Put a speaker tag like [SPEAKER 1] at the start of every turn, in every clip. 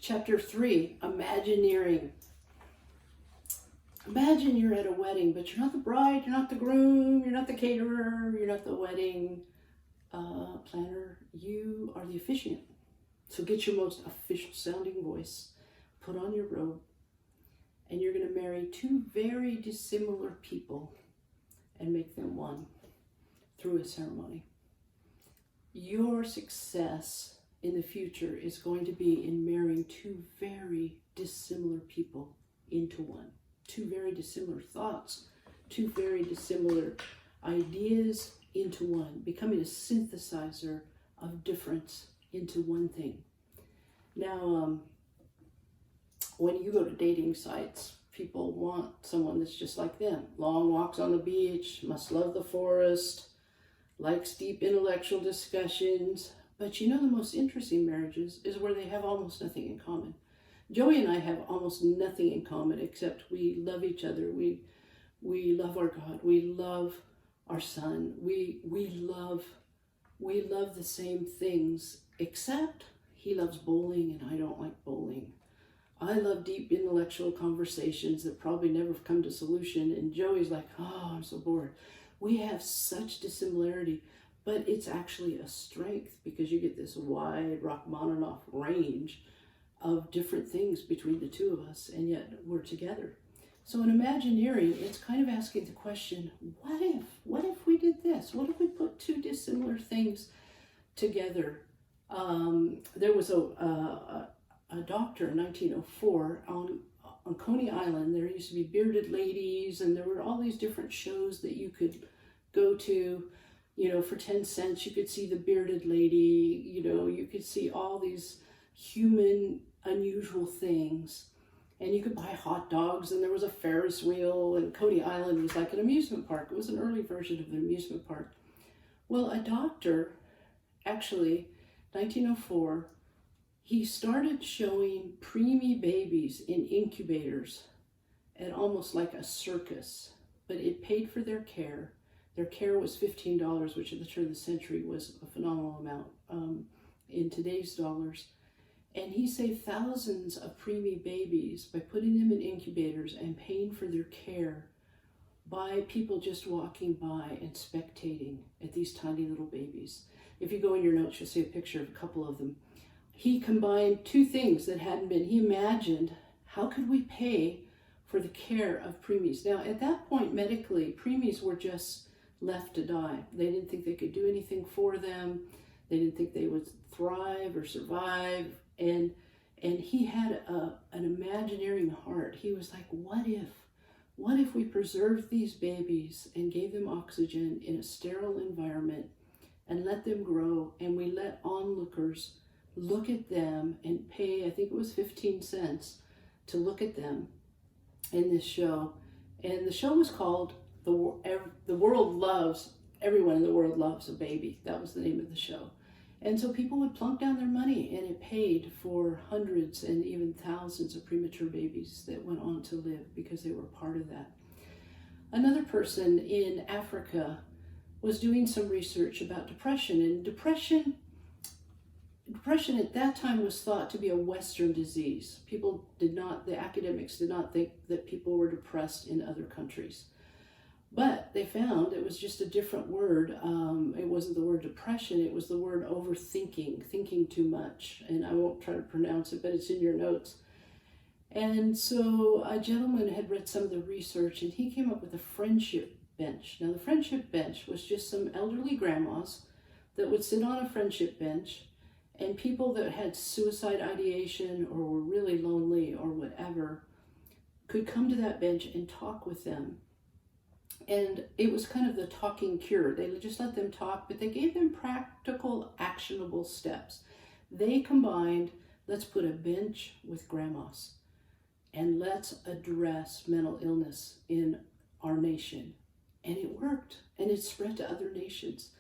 [SPEAKER 1] Chapter 3, Imagineering. Imagine you're at a wedding, but you're not the bride, you're not the groom, you're not the caterer, you're not the wedding planner. You are the officiant. So get your most official sounding voice, put on your robe, and you're going to marry two very dissimilar people and make them one through a ceremony. Your success in the future is going to be in marrying two very dissimilar people into one. Two very dissimilar thoughts, two very dissimilar ideas into one, becoming a synthesizer of difference into one thing. Now, when you go to dating sites, people want someone that's just like them. Long walks on the beach, must love the forest, likes deep intellectual discussions. But you know, the most interesting marriages is where they have almost nothing in common. Joey and I have almost nothing in common except we love each other. We love our God. We love our son. We love the same things, except he loves bowling and I don't like bowling. I love deep intellectual conversations that probably never come to solution, and Joey's like, oh, I'm so bored. We have such dissimilarity, but it's actually a strength because you get this wide Rachmaninoff range of different things between the two of us, and yet we're together. So in Imagineering, it's kind of asking the question, what if we did this? What if we put two dissimilar things together? There was a doctor in 1904 on Coney Island. There used to be bearded ladies, and there were all these different shows that you could go to. You know, for 10 cents, you could see the bearded lady. You know, you could see all these human, unusual things. And you could buy hot dogs, and there was a Ferris wheel, and Coney Island was like an amusement park. It was an early version of an amusement park. Well, a doctor, actually, 1904, he started showing preemie babies in incubators at almost like a circus, but it paid for their care. Their care was $15, which at the turn of the century was a phenomenal amount in today's dollars. And he saved thousands of preemie babies by putting them in incubators and paying for their care by people just walking by and spectating at these tiny little babies. If you go in your notes, you'll see a picture of a couple of them. He combined two things that hadn't been. He imagined, how could we pay for the care of preemies? Now, at that point, medically, preemies were just left to die. They didn't think they could do anything for them. They didn't think they would thrive or survive. And he had an Imagineering heart. He was like, what if we preserved these babies and gave them oxygen in a sterile environment and let them grow, and we let onlookers look at them and pay, I think it was 15 cents to look at them in this show. And the show was called Everyone in the World Loves a Baby. That was the name of the show. And so people would plunk down their money, and it paid for hundreds and even thousands of premature babies that went on to live because they were part of that. Another person in Africa was doing some research about depression, and depression at that time was thought to be a Western disease. The academics did not think that people were depressed in other countries. But they found it was just a different word. It wasn't the word depression, it was the word overthinking, thinking too much. And I won't try to pronounce it, but it's in your notes. And so a gentleman had read some of the research, and he came up with a friendship bench. Now, the friendship bench was just some elderly grandmas that would sit on a friendship bench, and people that had suicide ideation or were really lonely or whatever could come to that bench and talk with them. And it was kind of the talking cure. They just let them talk, but they gave them practical, actionable steps. They combined, let's put a bench with grandmas, and let's address mental illness in our nation. And it worked, and it spread to other nations.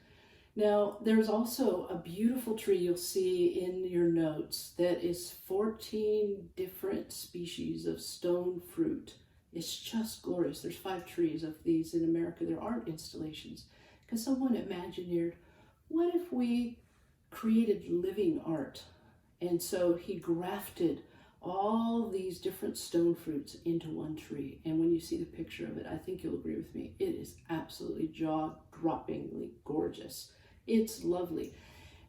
[SPEAKER 1] Now, there's also a beautiful tree you'll see in your notes that is 14 different species of stone fruit. It's just glorious. There's 5 trees of these in America. They're art installations because someone imagineered, what if we created living art? And so he grafted all these different stone fruits into one tree. And when you see the picture of it, I think you'll agree with me. It is absolutely jaw-droppingly gorgeous. It's lovely.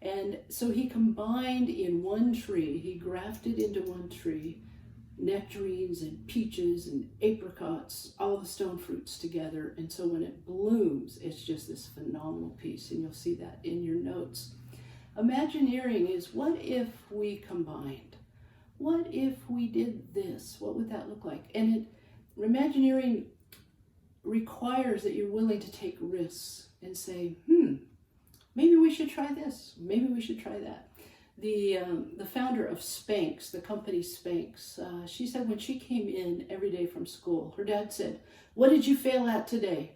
[SPEAKER 1] And so he combined in one tree, he grafted into one tree nectarines and peaches and apricots, all the stone fruits together. And so when it blooms, it's just this phenomenal piece. And you'll see that in your notes. Imagineering is, what if we combined? What if we did this? What would that look like? And Imagineering requires that you're willing to take risks and say, maybe we should try this. Maybe we should try that. The founder of Spanx, the company Spanx, she said when she came in every day from school, her dad said, "What did you fail at today?"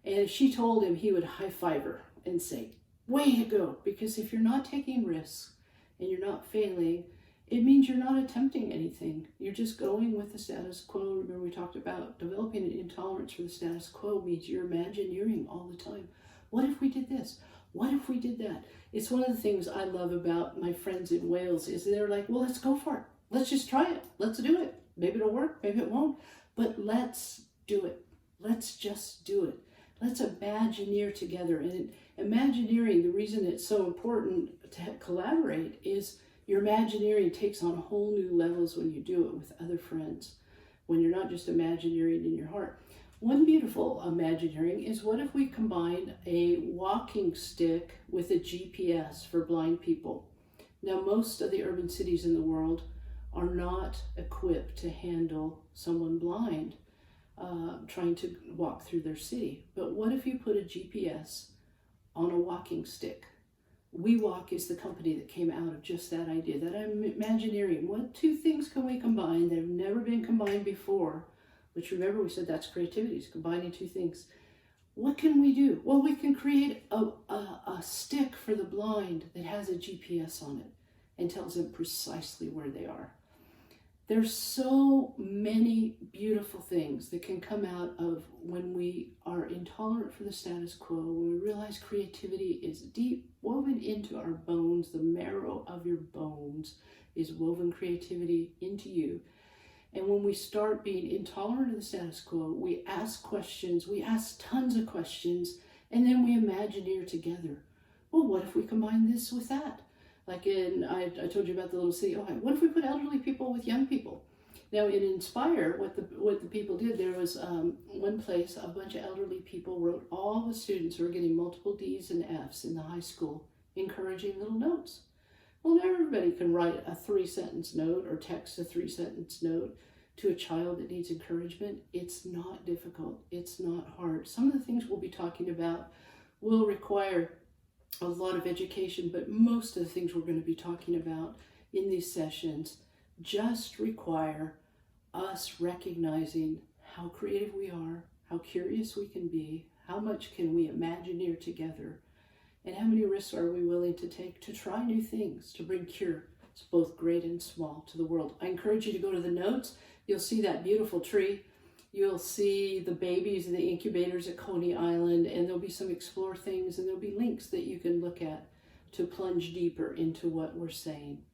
[SPEAKER 1] And she told him, he would high-five her and say, "Way to go." Because if you're not taking risks and you're not failing, it means you're not attempting anything. You're just going with the status quo. Remember, we talked about developing an intolerance for the status quo means you're Imagineering all the time. What if we did this? What if we did that? It's one of the things I love about my friends in Wales is they're like, well, let's go for it. Let's just try it. Let's do it. Maybe it'll work. Maybe it won't. But let's do it. Let's just do it. Let's Imagineer together. And Imagineering, the reason it's so important to collaborate is your Imagineering takes on whole new levels when you do it with other friends, when you're not just Imagineering in your heart. One beautiful Imagineering is, what if we combined a walking stick with a GPS for blind people? Now, most of the urban cities in the world are not equipped to handle someone blind trying to walk through their city. But what if you put a GPS on a walking stick? WeWalk is the company that came out of just that idea, that Imagineering. What two things can we combine that have never been combined before? Which, remember, we said that's creativity, is combining two things. What can we do? Well, we can create a stick for the blind that has a GPS on it and tells them precisely where they are. There's so many beautiful things that can come out of when we are intolerant for the status quo, when we realize creativity is deep, woven into our bones. The marrow of your bones is woven creativity into you. And when we start being intolerant of the status quo, we ask questions, we ask tons of questions, and then we Imagineer together. Well, what if we combine this with that? Like I told you about the little city, Ohio. What if we put elderly people with young people? Now in Inspire, what the people did, there was one place, a bunch of elderly people wrote all the students who were getting multiple D's and F's in the high school, encouraging little notes. Well, not everybody can write a 3-sentence note or text a 3-sentence note to a child that needs encouragement. It's not difficult. It's not hard. Some of the things we'll be talking about will require a lot of education, but most of the things we're going to be talking about in these sessions just require us recognizing how creative we are, how curious we can be, how much can we Imagineer together, and how many risks are we willing to take to try new things, to bring cures, both great and small, to the world. I encourage you to go to the notes. You'll see that beautiful tree. You'll see the babies in the incubators at Coney Island, and there'll be some explore things, and there'll be links that you can look at to plunge deeper into what we're saying.